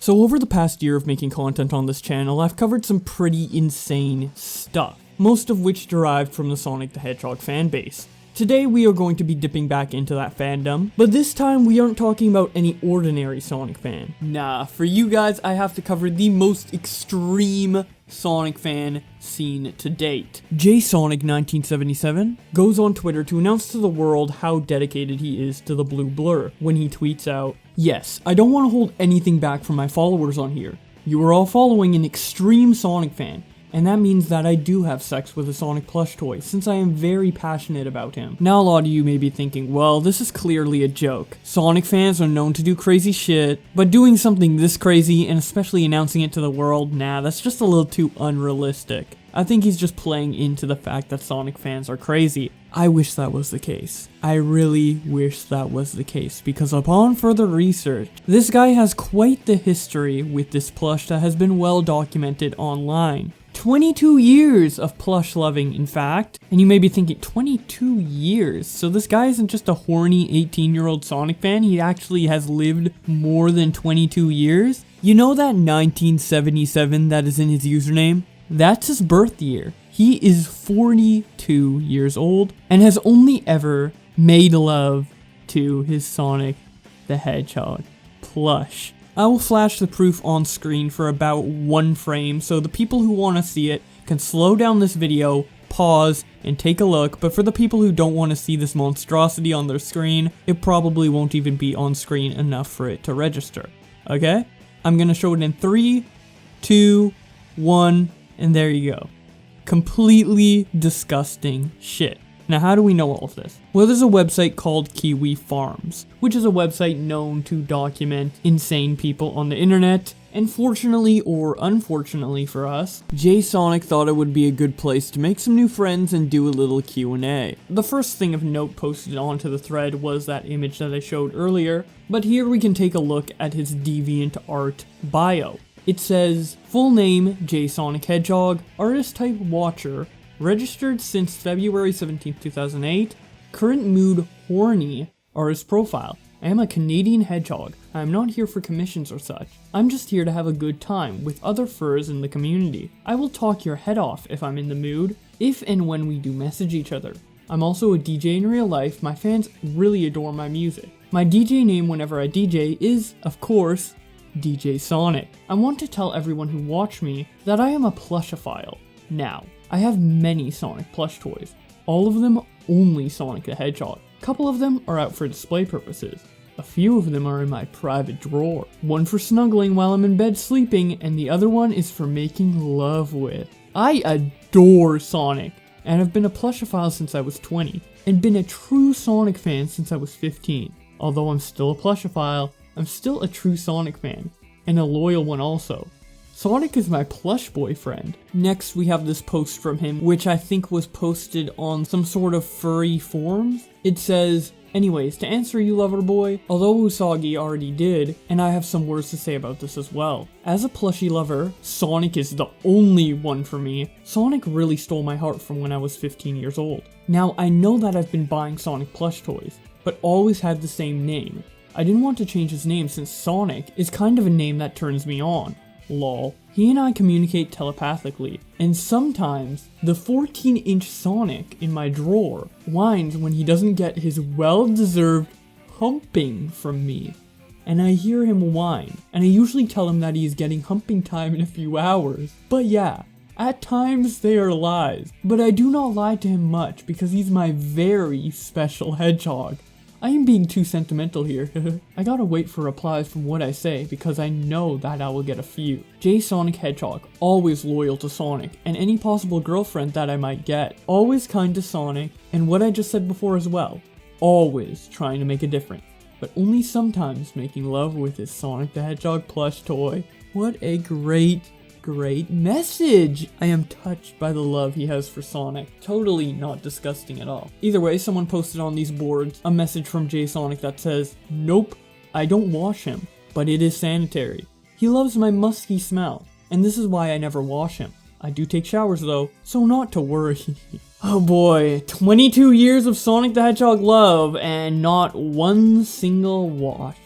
So over the past year of making content on this channel, I've covered some pretty insane stuff, most of which derived from the Sonic the Hedgehog fanbase. Today we are going to be dipping back into that fandom, but this time we aren't talking about any ordinary Sonic fan. Nah, for you guys I have to cover the most extreme Sonic fan seen to date. JSonic1977 goes on Twitter to announce to the world how dedicated he is to the blue blur when he tweets out, "Yes, I don't want to hold anything back from my followers on here. You are all following an extreme Sonic fan, and that means that I do have sex with a Sonic plush toy, since I am very passionate about him." Now a lot of you may be thinking, well, this is clearly a joke. Sonic fans are known to do crazy shit, but doing something this crazy, and especially announcing it to the world, nah, that's just a little too unrealistic. I think he's just playing into the fact that Sonic fans are crazy. I wish that was the case. I really wish that was the case, because upon further research, this guy has quite the history with this plush that has been well documented online. 22 years of plush loving, in fact. And you may be thinking, 22 years? So this guy isn't just a horny 18-year-old Sonic fan, he actually has lived more than 22 years? You know that 1977 that is in his username? That's his birth year. He is 42 years old and has only ever made love to his Sonic the Hedgehog plush. I will flash the proof on screen for about 1 frame, so the people who want to see it can slow down this video, pause, and take a look, but for the people who don't want to see this monstrosity on their screen, it probably won't even be on screen enough for it to register. Okay? I'm gonna show it in 3, 2, 1, and there you go. Completely disgusting shit. Now, how do we know all of this? Well, there's a website called Kiwi Farms, which is a website known to document insane people on the internet. And fortunately or unfortunately for us, JSonic thought it would be a good place to make some new friends and do a little Q&A. The first thing of note posted onto the thread was that image that I showed earlier, but here we can take a look at his DeviantArt bio. It says, full name, JSonic Hedgehog, artist type watcher, registered since February 17, 2008. Current mood horny. Artist profile. I am a Canadian hedgehog. I am not here for commissions or such. I'm just here to have a good time with other furs in the community. I will talk your head off if I'm in the mood, if and when we do message each other. I'm also a DJ in real life. My fans really adore my music. My DJ name whenever I DJ is, of course, DJ Sonic. I want to tell everyone who watch me that I am a plushophile. Now, I have many Sonic plush toys, all of them only Sonic the Hedgehog. A couple of them are out for display purposes. A few of them are in my private drawer. One for snuggling while I'm in bed sleeping, and the other one is for making love with. I adore Sonic, and have been a plushophile since I was 20, and been a true Sonic fan since I was 15. Although I'm still a plushophile, I'm still a true Sonic fan, and a loyal one also. Sonic is my plush boyfriend. Next, we have this post from him, which I think was posted on some sort of furry forums. It says, anyways, to answer you lover boy, although Usagi already did, and I have some words to say about this as well. As a plushie lover, Sonic is the only one for me. Sonic really stole my heart from when I was 15 years old. Now, I know that I've been buying Sonic plush toys, but always had the same name. I didn't want to change his name since Sonic is kind of a name that turns me on. Lol. He and I communicate telepathically, and sometimes the 14-inch Sonic in my drawer whines when he doesn't get his well-deserved humping from me. And I hear him whine, and I usually tell him that he is getting humping time in a few hours. But yeah, at times they are lies, but I do not lie to him much because he's my very special hedgehog. I am being too sentimental here. I gotta wait for replies from what I say because I know that I will get a few. JSonic Hedgehog, always loyal to Sonic and any possible girlfriend that I might get. Always kind to Sonic, and what I just said before as well. Always trying to make a difference, but only sometimes making love with his Sonic the Hedgehog plush toy. What a great message! I am touched by the love he has for Sonic. Totally not disgusting at all. Either way, someone posted on these boards a message from JSonic that says, nope, I don't wash him, but it is sanitary. He loves my musky smell, and this is why I never wash him. I do take showers though, so not to worry. Oh boy, 22 years of Sonic the Hedgehog love and not one single wash.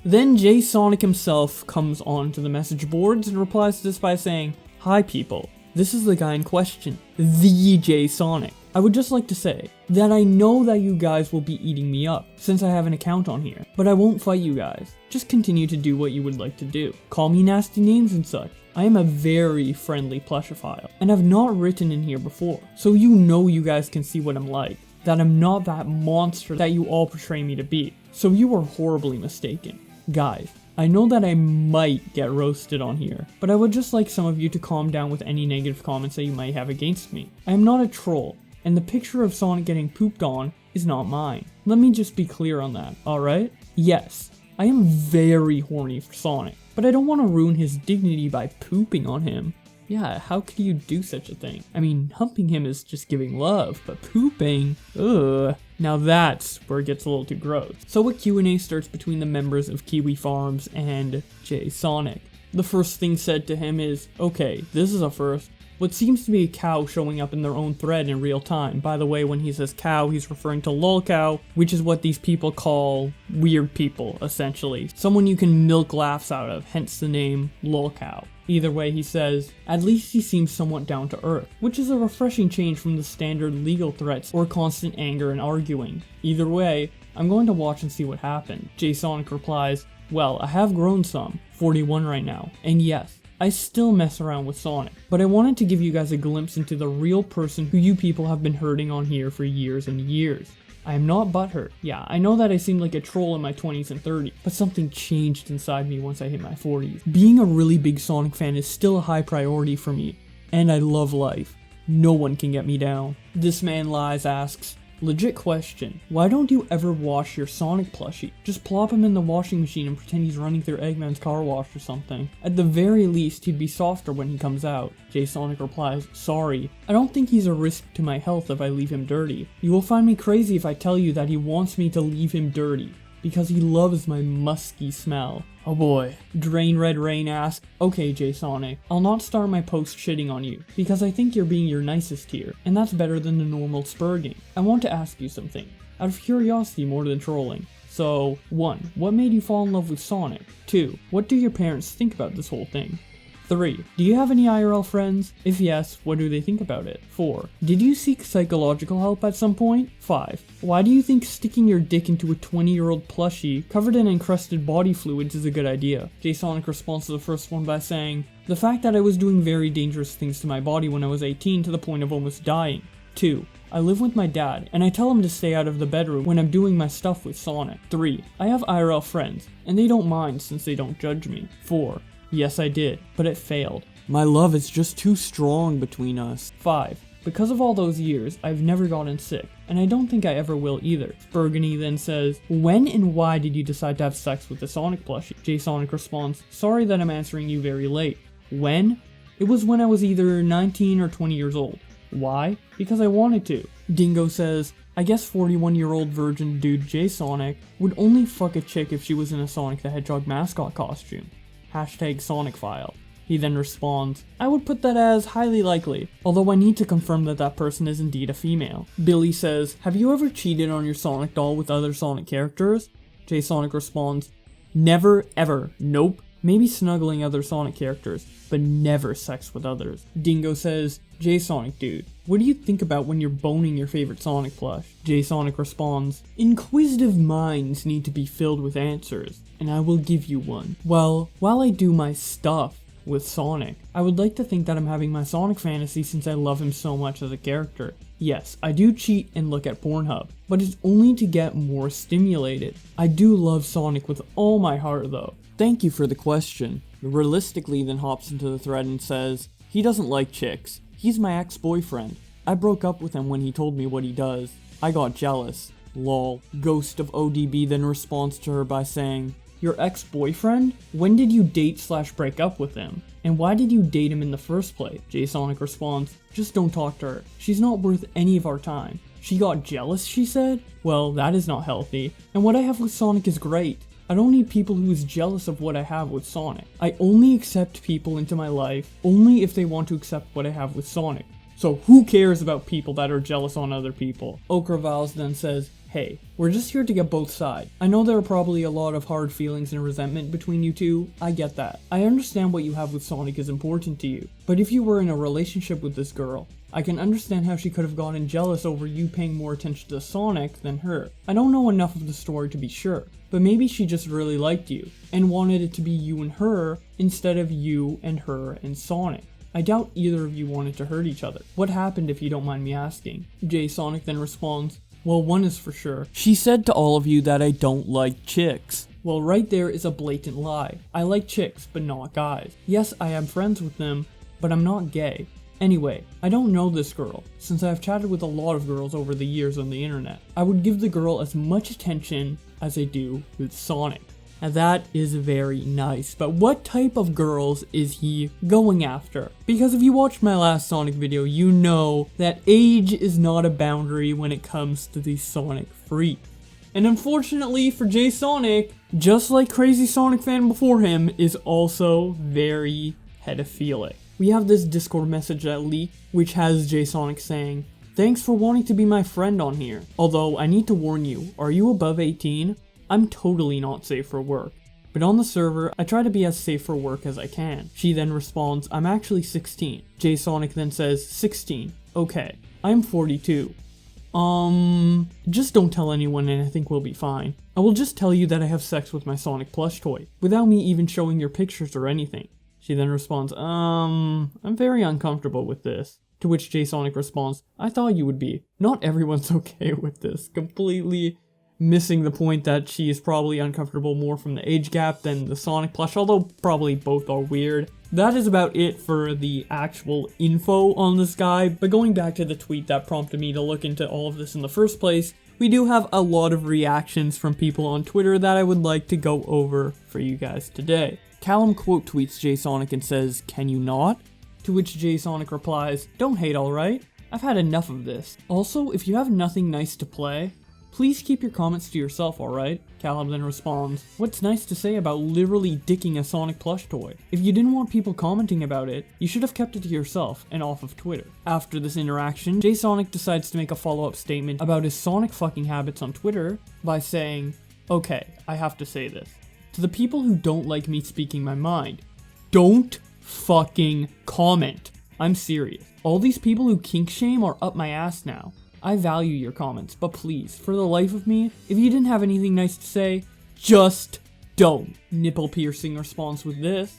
Then Jay Sonic himself comes onto the message boards and replies to this by saying, "Hi people, this is the guy in question, the Jay Sonic. I would just like to say that I know that you guys will be eating me up since I have an account on here, but I won't fight you guys. Just continue to do what you would like to do. Call me nasty names and such. I am a very friendly plushophile, and I've not written in here before, so you guys can see what I'm like. That I'm not that monster that you all portray me to be. So you are horribly mistaken. Guys, I know that I might get roasted on here, but I would just like some of you to calm down with any negative comments that you might have against me. I am not a troll, and the picture of Sonic getting pooped on is not mine. Let me just be clear on that, alright? Yes, I am very horny for Sonic, but I don't want to ruin his dignity by pooping on him. Yeah, how could you do such a thing? I mean, humping him is just giving love, but pooping? Ugh. Now that's where it gets a little too gross. So a Q&A starts between the members of Kiwi Farms and Jay Sonic. The first thing said to him is, okay, this is a first. What seems to be a cow showing up in their own thread in real time. By the way, when he says cow, he's referring to lolcow, which is what these people call weird people, essentially. Someone you can milk laughs out of, hence the name lolcow. Either way, he says, at least he seems somewhat down to earth, which is a refreshing change from the standard legal threats or constant anger and arguing. Either way, I'm going to watch and see what happens. Jay Sonic replies, well, I have grown some, 41 right now, and yes, I still mess around with Sonic, but I wanted to give you guys a glimpse into the real person who you people have been hurting on here for years and years. I am not butthurt. Yeah, I know that I seemed like a troll in my 20s and 30s, but something changed inside me once I hit my 40s. Being a really big Sonic fan is still a high priority for me, and I love life. No one can get me down. This man lies asks, legit question, why don't you ever wash your Sonic plushie? Just plop him in the washing machine and pretend he's running through Eggman's car wash or something. At the very least, he'd be softer when he comes out. Jay Sonic replies, sorry, I don't think he's a risk to my health if I leave him dirty. You will find me crazy if I tell you that he wants me to leave him dirty, because he loves my musky smell. Oh boy. Drain Red Rain asks, okay Jay Sonic, I'll not start my post shitting on you, because I think you're being your nicest here, and that's better than the normal spurging. I want to ask you something, out of curiosity more than trolling. So, 1. What made you fall in love with Sonic? 2. What do your parents think about this whole thing? 3. Do you have any IRL friends? If yes, what do they think about it? 4. Did you seek psychological help at some point? 5. Why do you think sticking your dick into a 20-year-old plushie covered in encrusted body fluids is a good idea? Jay Sonic responds to the first one by saying, the fact that I was doing very dangerous things to my body when I was 18 to the point of almost dying. 2. I live with my dad, and I tell him to stay out of the bedroom when I'm doing my stuff with Sonic. 3. I have IRL friends, and they don't mind since they don't judge me. 4. Yes, I did, but it failed. My love is just too strong between us. 5. Because of all those years, I've never gotten sick, and I don't think I ever will either. Burgundy then says, when and why did you decide to have sex with the Sonic plushie? Jay Sonic responds, sorry that I'm answering you very late. When? It was when I was either 19 or 20 years old. Why? Because I wanted to. Dingo says, I guess 41-year-old virgin dude Jay Sonic would only fuck a chick if she was in a Sonic the Hedgehog mascot costume. Hashtag SonicFile. He then responds, I would put that as highly likely, although I need to confirm that that person is indeed a female. Billy says, have you ever cheated on your Sonic doll with other Sonic characters? Jay Sonic responds, never ever, nope. Maybe snuggling other Sonic characters, but never sex with others. Dingo says, Jay Sonic dude, what do you think about when you're boning your favorite Sonic plush? Jay Sonic responds, inquisitive minds need to be filled with answers, and I will give you one. Well, while I do my stuff with Sonic, I would like to think that I'm having my Sonic fantasy since I love him so much as a character. Yes, I do cheat and look at Pornhub, but it's only to get more stimulated. I do love Sonic with all my heart though. Thank you for the question. Realistically then hops into the thread and says, he doesn't like chicks. He's my ex-boyfriend. I broke up with him when he told me what he does. I got jealous. Lol. Ghost of ODB then responds to her by saying, your ex-boyfriend? When did you date/break up with him? And why did you date him in the first place? Jay Sonic responds, just don't talk to her. She's not worth any of our time. She got jealous, she said? Well, that is not healthy. And what I have with Sonic is great. I don't need people who is jealous of what I have with Sonic. I only accept people into my life only if they want to accept what I have with Sonic. So who cares about people that are jealous on other people? Okravals then says, hey, we're just here to get both sides. I know there are probably a lot of hard feelings and resentment between you two, I get that. I understand what you have with Sonic is important to you, but if you were in a relationship with this girl, I can understand how she could have gotten jealous over you paying more attention to Sonic than her. I don't know enough of the story to be sure, but maybe she just really liked you, and wanted it to be you and her, instead of you and her and Sonic. I doubt either of you wanted to hurt each other. What happened if you don't mind me asking? Jay Sonic then responds, well, one is for sure. She said to all of you that I don't like chicks. Well, right there is a blatant lie. I like chicks, but not guys. Yes, I am friends with them, but I'm not gay. Anyway, I don't know this girl, since I have chatted with a lot of girls over the years on the internet. I would give the girl as much attention as I do with Sonic. Now that is very nice, but what type of girls is he going after? Because if you watched my last Sonic video, you know that age is not a boundary when it comes to the Sonic freaks. And unfortunately for Jay Sonic, just like Crazy Sonic fan before him, is also very pedophilic. We have this Discord message that leaked, which has Jay Sonic saying, thanks for wanting to be my friend on here. Although, I need to warn you, are you above 18? I'm totally not safe for work. But on the server, I try to be as safe for work as I can. She then responds, I'm actually 16. Jay Sonic then says, 16. Okay. I'm 42. Just don't tell anyone and I think we'll be fine. I will just tell you that I have sex with my Sonic plush toy, without me even showing your pictures or anything. She then responds, I'm very uncomfortable with this. To which Jay Sonic responds, I thought you would be. Not everyone's okay with this. Completely missing the point that she is probably uncomfortable more from the age gap than the Sonic plush, although probably both are weird. That is about it for the actual info on this guy, but going back to the tweet that prompted me to look into all of this in the first place, we do have a lot of reactions from people on Twitter that I would like to go over for you guys today. Callum quote tweets Jay Sonic and says, can you not? To which Jay Sonic replies, don't hate alright, I've had enough of this. Also, if you have nothing nice to play, please keep your comments to yourself, alright? Callum then responds, what's nice to say about literally dicking a Sonic plush toy? If you didn't want people commenting about it, you should have kept it to yourself and off of Twitter. After this interaction, Jay Sonic decides to make a follow-up statement about his Sonic fucking habits on Twitter by saying, okay, I have to say this. To the people who don't like me speaking my mind, don't fucking comment. I'm serious. All these people who kink shame are up my ass now. I value your comments, but please, for the life of me, if you didn't have anything nice to say, just don't. Nipple piercing response with this.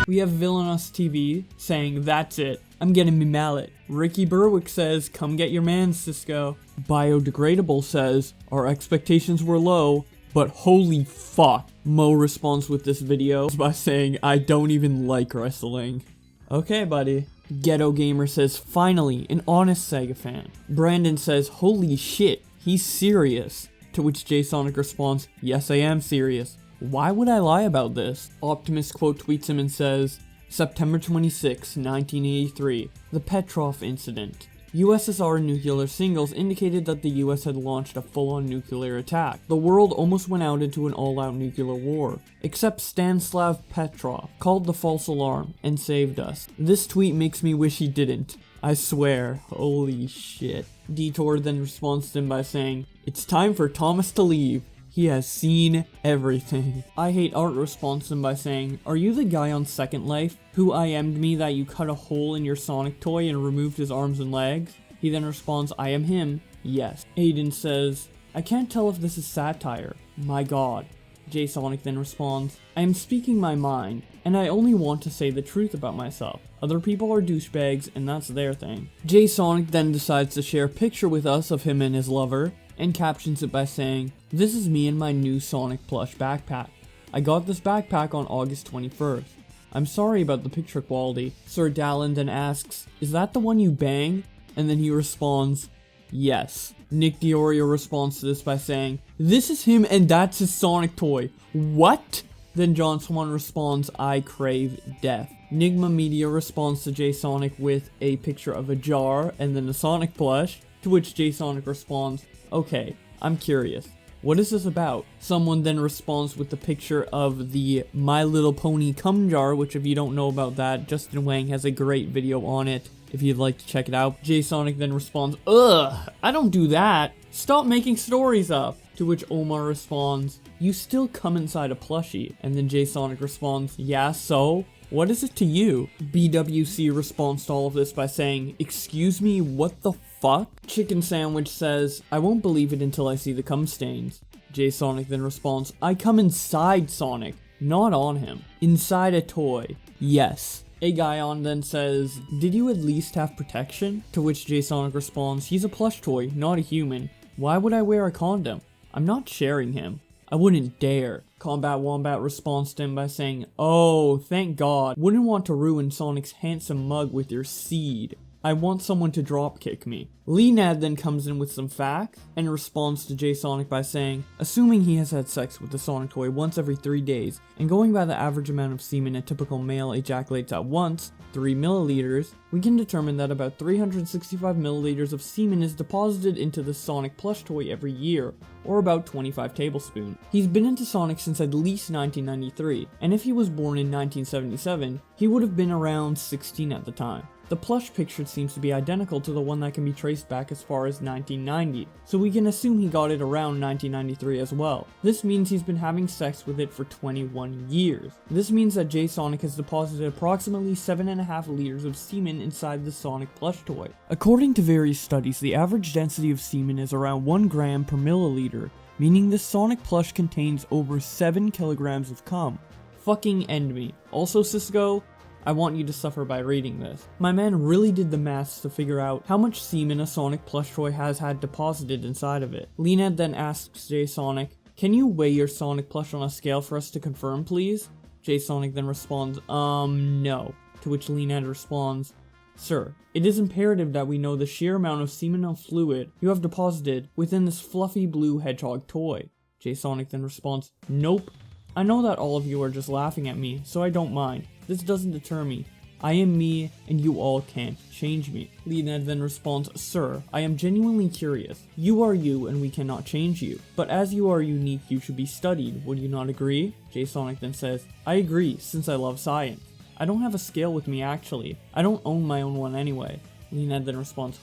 We have Villainous TV saying, that's it, I'm getting me mallet. Ricky Berwick says, come get your man, Cisco. Biodegradable says, our expectations were low, but holy fuck. Mo responds with this video by saying, I don't even like wrestling. Okay, buddy. Ghetto Gamer says, finally, an honest Sega fan. Brandon says, holy shit, he's serious. To which Jay Sonic responds, yes, I am serious. Why would I lie about this? Optimus quote tweets him and says, September 26, 1983, the Petrov incident. USSR nuclear signals indicated that the US had launched a full-on nuclear attack. The world almost went out into an all-out nuclear war, except Stanislav Petrov called the false alarm and saved us. This tweet makes me wish he didn't. I swear, holy shit. Detour then responds to him by saying, it's time for Thomas to leave. He has seen everything. I Hate Art responds to him by saying, are you the guy on Second Life who IM'd me that you cut a hole in your Sonic toy and removed his arms and legs? He then responds, I am him. Yes. Aiden says, I can't tell if this is satire. My god. Jay Sonic then responds, I am speaking my mind, and I only want to say the truth about myself. Other people are douchebags, and that's their thing. Jay Sonic then decides to share a picture with us of him and his lover, and captions it by saying, this is me in my new Sonic plush backpack. I got this backpack on August 21st. I'm sorry about the picture quality. Sir Dallin then asks, is that the one you bang? And then he responds, yes. Nick Diorio responds to this by saying, this is him and that's his Sonic toy. What? Then John Swan responds, I crave death. Nigma Media responds to Jay Sonic with a picture of a jar and then a Sonic plush, to which Jay Sonic responds, okay, I'm curious. What is this about? Someone then responds with the picture of the My Little Pony cum jar, which if you don't know about that, Justin Wang has a great video on it. if you'd like to check it out. J-Sonic then responds, "Ugh, I don't do that. Stop making stories up." To which Omar responds, "You still come inside a plushie." And then J-Sonic responds, "Yeah, so? What is it to you?" BWC responds to all of this by saying, "Excuse me, what the fuck?" Chicken Sandwich says, "I won't believe it until I see the cum stains." J-Sonic then responds, "I come inside Sonic, not on him. Inside a toy. Yes." Agion then says, "Did you at least have protection?" To which J-Sonic responds, "He's a plush toy, not a human. Why would I wear a condom? I'm not sharing him. I wouldn't dare." Combat Wombat responds to him by saying, "Oh, thank God. Wouldn't want to ruin Sonic's handsome mug with your seed. I want someone to dropkick me." Leonad then comes in with some facts and responds to J-Sonic by saying, "Assuming he has had sex with the Sonic toy once every 3 days, and going by the average amount of semen a typical male ejaculates at once, 3 milliliters, we can determine that about 365 milliliters of semen is deposited into the Sonic plush toy every year, or about 25 tablespoons. He's been into Sonic since at least 1993, and if he was born in 1977, he would have been around 16 at the time. The plush pictured seems to be identical to the one that can be traced back as far as 1990, so we can assume he got it around 1993 as well. This means he's been having sex with it for 21 years. This means that J-Sonic has deposited approximately 7.5 liters of semen inside the Sonic plush toy. According to various studies, the average density of semen is around 1 gram per milliliter, meaning the Sonic plush contains over 7 kilograms of cum. Fucking end me. Also, Cisco, I want you to suffer by reading this. My man really did the maths to figure out how much semen a Sonic plush toy has had deposited inside of it. Leonad then asks J-Sonic, "Can you weigh your Sonic plush on a scale for us to confirm, please?" J-Sonic then responds, no. To which Leonad responds, "Sir, it is imperative that we know the sheer amount of seminal fluid you have deposited within this fluffy blue hedgehog toy." J-Sonic then responds, "Nope. I know that all of you are just laughing at me, so I don't mind. This doesn't deter me. I am me, and you all can't change me." Leonad then responds, "Sir, I am genuinely curious. You are you, and we cannot change you. But as you are unique, you should be studied. Would you not agree?" J-Sonic then says, "I agree, since I love science. I don't have a scale with me, actually. I don't own my own one anyway." Leonad then responds,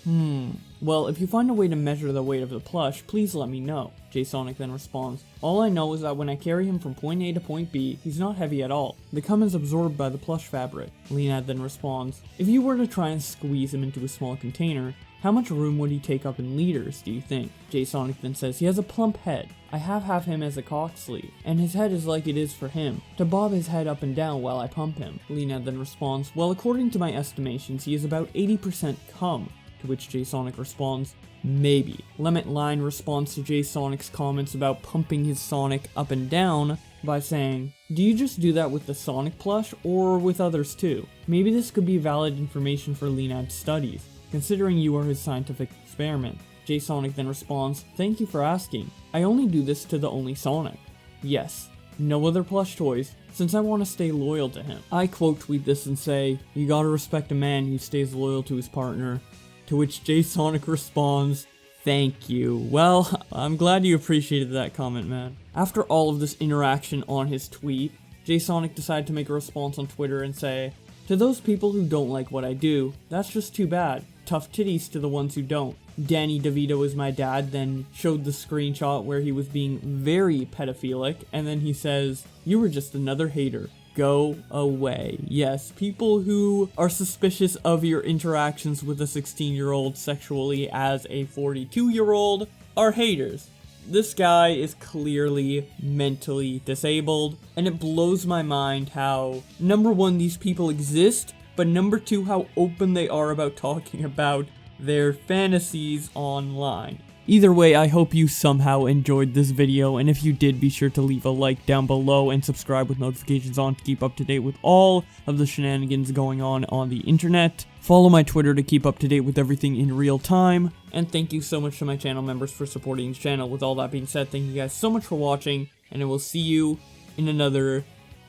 "Well, if you find a way to measure the weight of the plush, please let me know." J-Sonic then responds, "All I know is that when I carry him from point A to point B, he's not heavy at all. The cum is absorbed by the plush fabric." Leonad then responds, "If you were to try and squeeze him into a small container, how much room would he take up in liters, do you think?" J-Sonic then says, "He has a plump head. I have him as a cock sleeve, and his head is like it is for him, to bob his head up and down while I pump him." Leonad then responds, "Well, according to my estimations, he is about 80% cum." To which J-Sonic responds, "Maybe." Lemmet Line responds to J-Sonic's comments about pumping his Sonic up and down by saying, "Do you just do that with the Sonic plush, or with others too? Maybe this could be valid information for Leonad's studies, considering you are his scientific experiment." J-Sonic then responds, "Thank you for asking. I only do this to the only Sonic. Yes, no other plush toys, since I want to stay loyal to him." I quote tweet this and say, "You gotta respect a man who stays loyal to his partner." To which J-Sonic responds, "Thank you. Well, I'm glad you appreciated that comment, man." After all of this interaction on his tweet, J-Sonic decided to make a response on Twitter and say, "To those people who don't like what I do, that's just too bad. Tough titties to the ones who don't. Danny DeVito is my dad," then showed the screenshot where he was being very pedophilic, and then he says, "You were just another hater. Go away." Yes, people who are suspicious of your interactions with a 16-year-old sexually as a 42-year-old are haters. This guy is clearly mentally disabled, and it blows my mind how, number one, these people exist, but number two, how open they are about talking about their fantasies online. Either way, I hope you somehow enjoyed this video, and if you did, be sure to leave a like down below and subscribe with notifications on to keep up to date with all of the shenanigans going on the internet. Follow my Twitter to keep up to date with everything in real time, and thank you so much to my channel members for supporting the channel. With all that being said, thank you guys so much for watching, and I will see you in another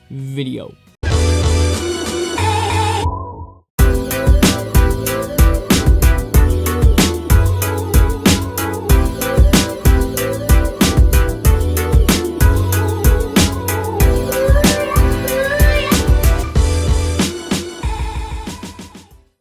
video.